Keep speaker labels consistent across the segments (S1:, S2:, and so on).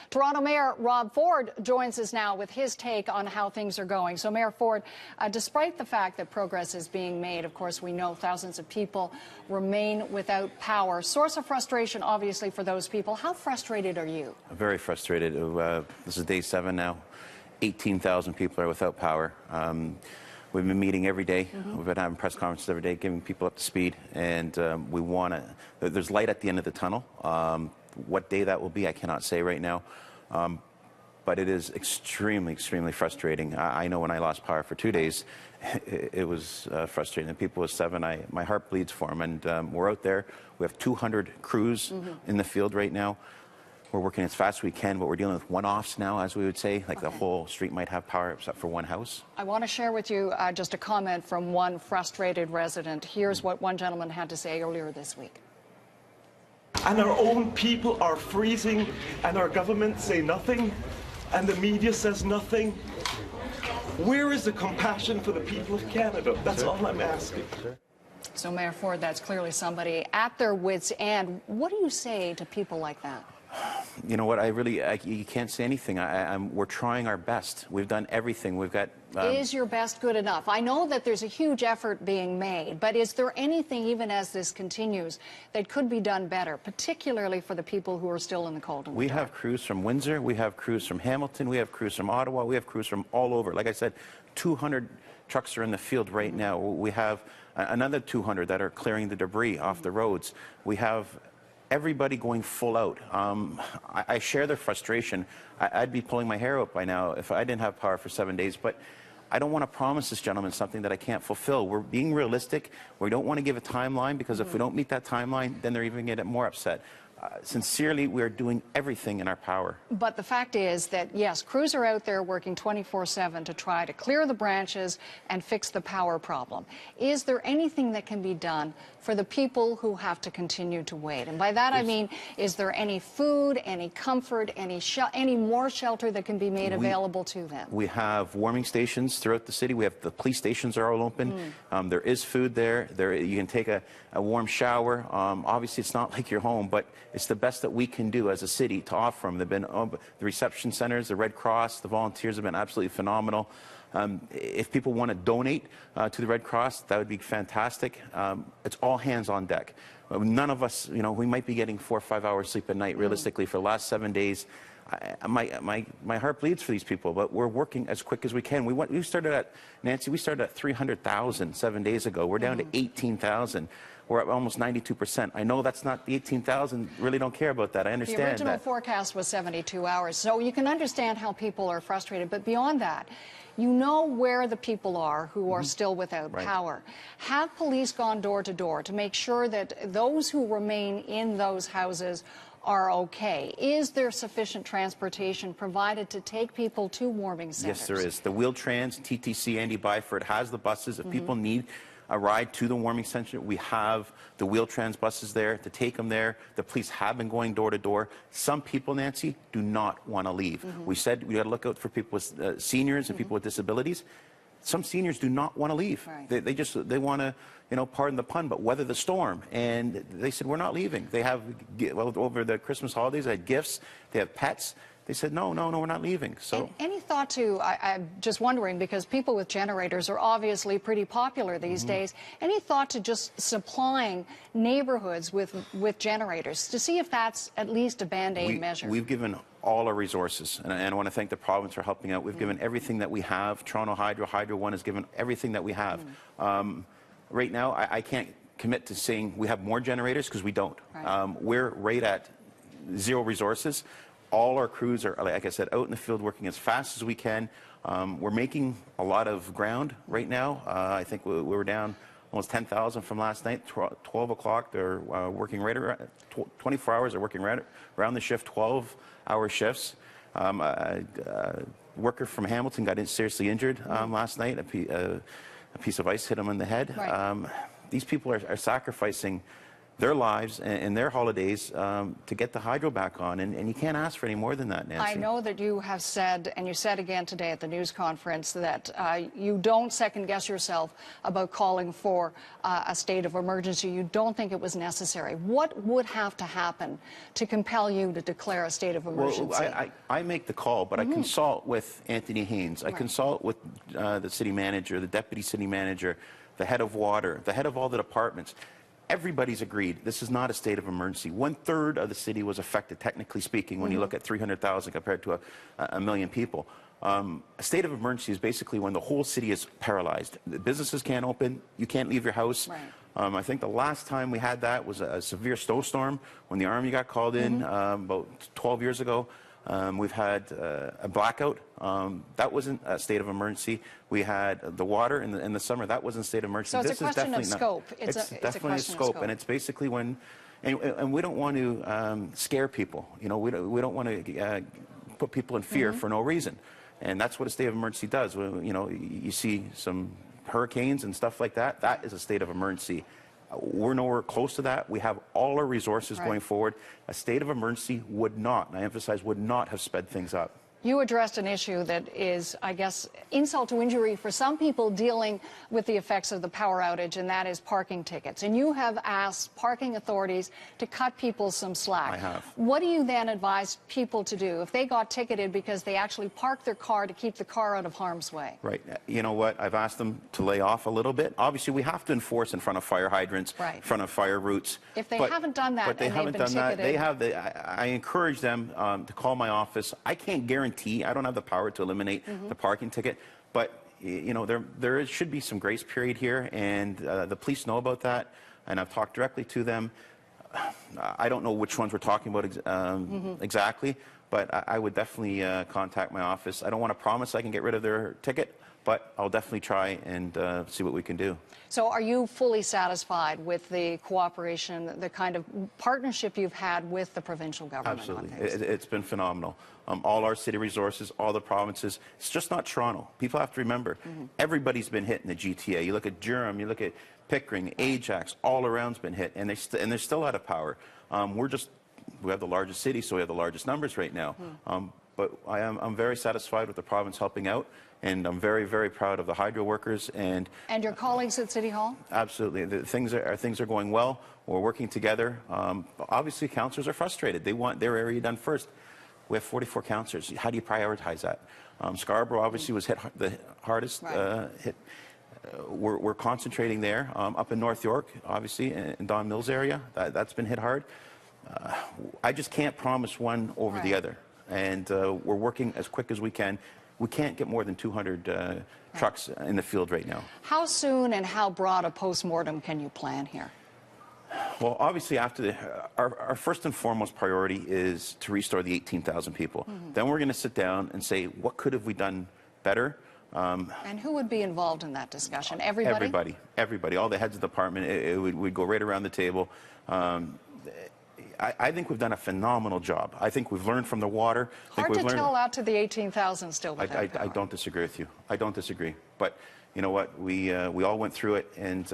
S1: Toronto Mayor Rob Ford joins us now with his take on how things are going. So, Mayor Ford, despite the fact that progress is being made, of course, we know thousands of people remain without power. Source of frustration, obviously, for those people. How frustrated are you?
S2: Very frustrated. This is day 7 now. 18,000 people are without power. We've been meeting every day. We've been having press conferences every day, giving people up to speed. And we want to, there's light at the end of the tunnel. What day that will be, I cannot say right now. But it is extremely, extremely frustrating. I know when I lost power for 2 days, it was frustrating. The people with 7, my heart bleeds for them. And we're out there. We have 200 crews in the field right now. We're working as fast as we can, but we're dealing with one-offs now, as we would say. Like the whole street might have power except for one house.
S1: I want to share with you just a comment from one frustrated resident. Here's what one gentleman had to say earlier this week.
S3: And our own people are freezing, and our government say nothing, and the media says nothing. Where is the compassion for the people of Canada? That's all I'm asking.
S1: So, Mayor Ford, that's clearly somebody at their wits' end. What do you say to people like that?
S2: You know what, you can't say anything. We're trying our best. We've done everything. We've got...
S1: Is your best good enough? I know that there's a huge effort being made, but is there anything, even as this continues, that could be done better, particularly for the people who are still in the cold and the
S2: We
S1: dark?
S2: have crews from Windsor, we have crews from Hamilton, we have crews from Ottawa, we have crews from all over. Like I said, 200 trucks are in the field right now. We have another 200 that are clearing the debris off the roads. We have everybody going full out. I share their frustration. I'd be pulling my hair out by now if I didn't have power for 7 days, but I don't want to promise this gentleman something that I can't fulfill. We're being realistic. We don't want to give a timeline, because if we don't meet that timeline, then they're even going to get more upset. Sincerely, we are doing everything in our power.
S1: But the fact is that, yes, crews are out there working 24/7 to try to clear the branches and fix the power problem. Is there anything that can be done for the people who have to continue to wait? And by that I mean, is there any food, any comfort, any more shelter that can be made available to them?
S2: We have warming stations throughout the city. We have the police stations are all open. There is food there. You can take a warm shower. Obviously, it's not like your home, but it's the best that we can do as a city to offer them. They've been the reception centers, the Red Cross, the volunteers have been absolutely phenomenal. If people want to donate to the Red Cross, that would be fantastic. It's all hands on deck. None of us, you know, we might be getting 4 or 5 hours sleep at night, realistically, for the last 7 days. My heart bleeds for these people, but we're working as quick as we can. We started at, Nancy, we started at 300,000 7 days ago. We're down to 18,000. We're at almost 92%. I know that's not the 18,000. Really don't care about that. I understand that.
S1: The original forecast was 72 hours. So you can understand how people are frustrated. But beyond that, you know where the people are who are still without power. Have police gone door to door to make sure that those who remain in those houses are okay? Is there sufficient transportation provided to take people to warming centers?
S2: Yes, there is. The Wheel-Trans, TTC, Andy Byford has the buses. If people need a ride to the warming center, we have the Wheel-Trans buses there to take them there. The police have been going door to door. Some people, Nancy, do not want to leave. We said we got to look out for people with seniors and people with disabilities. Some seniors do not want to leave. They want to, you know, pardon the pun, but weather the storm. And they said, we're not leaving. They have, well, over the Christmas holidays, they had gifts, they have pets. They said, no, we're not leaving. So,
S1: any thought to, I'm just wondering, because people with generators are obviously pretty popular these days, any thought to just supplying neighborhoods with generators to see if that's at least a Band-Aid measure?
S2: We've given all our resources, and I want to thank the province for helping out. We've given everything that we have. Toronto Hydro One has given everything that we have. Right now, I can't commit to saying we have more generators, because we don't. We're right at zero resources. All our crews are, like I said, out in the field working as fast as we can. We're making a lot of ground right now. I think we were down almost 10,000 from last night. 12 o'clock, they're working right around 24 hours. They're working right around the shift, 12-hour shifts. A worker from Hamilton got seriously injured last night. A piece of ice hit him in the head. These people are sacrificing their lives and their holidays to get the hydro back on. And you can't ask for any more than that, Nancy.
S1: I know that you have said, and you said again today at the news conference, that you don't second-guess yourself about calling for a state of emergency. You don't think it was necessary. What would have to happen to compel you to declare a state of emergency?
S2: Well, I make the call, but I consult with Anthony Haynes. I consult with the city manager, the deputy city manager, the head of water, the head of all the departments. Everybody's agreed this is not a state of emergency. 1/3 of the city was affected, technically speaking, when you look at 300,000 compared to a million people. A state of emergency is basically when the whole city is paralyzed. The businesses can't open, you can't leave your house.
S1: Right.
S2: I think the last time we had that was a severe snowstorm when the Army got called in about 12 years ago. We've had a blackout. That wasn't a state of emergency. We had the water in the summer. That wasn't a state of emergency.
S1: So it's
S2: this
S1: a question of
S2: is
S1: scope.
S2: It's definitely a scope, and it's basically when, and we don't want to scare people. You know, we don't want to put people in fear for no reason, and that's what a state of emergency does. You know, you see some hurricanes and stuff like that. That is a state of emergency. We're nowhere close to that. We have all our resources going forward. A state of emergency would not, and I emphasize would not, have sped things up.
S1: You addressed an issue that is, I guess, insult to injury for some people dealing with the effects of the power outage, and that is parking tickets. And you have asked parking authorities to cut people some slack.
S2: I have.
S1: What do you then advise people to do if they got ticketed because they actually parked their car to keep the car out of harm's way?
S2: Right. You know what? I've asked them to lay off a little bit. Obviously, we have to enforce in front of fire hydrants, in front of fire routes.
S1: If they haven't done that,
S2: but they
S1: and
S2: haven't
S1: they've been
S2: done
S1: ticketed,
S2: that. They have. I encourage them to call my office. I can't guarantee. I don't have the power to eliminate the parking ticket, but you know should be some grace period here, and the police know about that, and I've talked directly to them. I don't know which ones we're talking about exactly, but I would definitely contact my office. I don't want to promise I can get rid of their ticket, but I'll definitely try and see what we can do.
S1: So are you fully satisfied with the cooperation, the kind of partnership you've had with the provincial government?
S2: Absolutely.
S1: On things?
S2: It's been phenomenal. All our city resources, all the provinces. It's just not Toronto. People have to remember, everybody's been hit in the GTA. You look at Durham, you look at Pickering, Ajax, all around's been hit, and they're still out of power. We have the largest city, so we have the largest numbers right now. But I'm very satisfied with the province helping out, and I'm very, very proud of the hydro workers and
S1: your colleagues at City Hall?
S2: Absolutely. Things are going well. We're working together. Obviously, councillors are frustrated. They want their area done first. We have 44 councillors. How do you prioritize that? Scarborough obviously was hit the hardest. Hit. We're concentrating there. Up in North York, obviously, in Don Mills area, that's been hit hard. I just can't promise one over the other. And we're working as quick as we can. We can't get more than 200 trucks in the field right now.
S1: How soon and how broad a post-mortem can you plan here?
S2: Well, obviously, after our first and foremost priority is to restore the 18,000 people. Then we're going to sit down and say, what could have we done better?
S1: And who would be involved in that discussion? Everybody?
S2: Everybody. All the heads of department. We'd go right around the table. I think we've done a phenomenal job. I think we've learned from the water.
S1: Hard to tell out to the 18,000 still without power.
S2: I don't disagree with you. I don't disagree. But you know what? We all went through it, and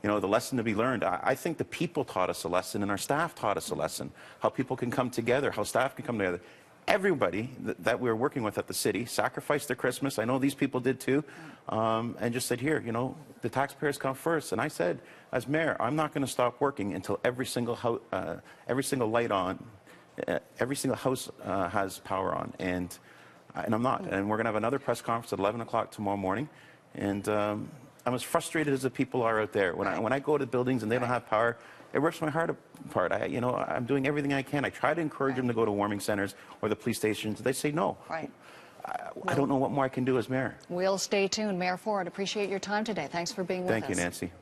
S2: you know, the lesson to be learned. I think the people taught us a lesson, and our staff taught us a lesson. How people can come together, how staff can come together. Everybody that we were working with at the city sacrificed their Christmas. I know these people did too, and just said, here, you know, the taxpayers come first. And I said, as mayor, I'm not going to stop working until every single light on, every single house has power on. And I'm not. And we're going to have another press conference at 11 o'clock tomorrow morning. And I'm as frustrated as the people are out there. When I go to buildings and they don't have power, it rips my heart apart. I'm doing everything I can. I try to encourage them to go to warming centers or the police stations. They say no. I don't know what more I can do as mayor.
S1: We'll stay tuned. Mayor Ford, appreciate your time today. Thanks for being with us.
S2: Thank you, Nancy.